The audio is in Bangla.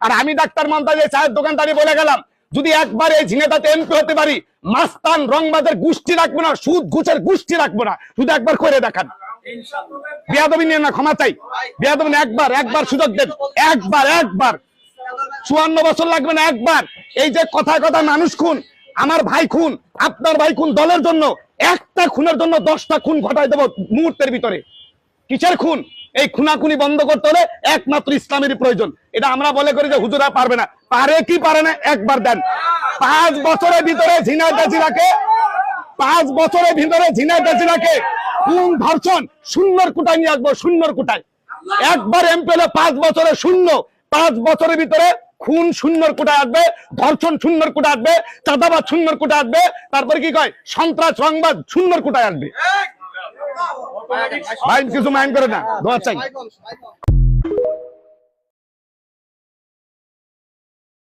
আর আমি ডাক্তার মমতাজ চায়ের দোকানদারি বলে গেলাম, যদি একবার এই ঝিনাইদহতে এমপি হতে পারি, মাস্তান রংবাজের গোষ্ঠী রাখবো না, সুদ ঘুষের গোষ্ঠী রাখবো না, শুধু একবার করে দেখান। বেয়াদবি নিয়ে না, ক্ষমা চাই, বেয়াদবি একবার সুযোগ দেন, একবার 54 বছর লাগবে না, একবার। এই যে কথায় কথা মানুষ খুন, আমার ভাই খুন, আপনার ভাই খুন, দলের জন্য একটা খুনের জন্য 10টা খুন ঘটায় দেবো মুহূর্তের ভিতরে। কিসের খুন? এই খুনাখুনি বন্ধ করতে হলে একমাত্র ইসলামেরই প্রয়োজন। এটা আমরা বলে করি যে হুজুরা পারবে না, পারে কি পারে না একবার দেন। 5 বছরের ভিতরে ঝিনাইদহ জেলাকে 5 বছরের ভিতরে ঝিনাইদহ জেলাকে খুন ধর্ষণ শূন্যর কোটায় নিয়ে আসবো, শূন্যর কোটায়। একবার এমপি হলে 5 বছরে শূন্য, 5 বছরের ভিতরে খুন শূন্যর কোটায় আসবে, ধর্ষণ শূন্যর কোটায় আসবে, চাঁদাবাদ শূন্যর কোটায় আসবে, তারপরে কি কয় সন্ত্রাস সংবাদ শূন্যর কোটায় আসবে। ভাই কিছু মাইন্ড করে না, দোয়া চাই।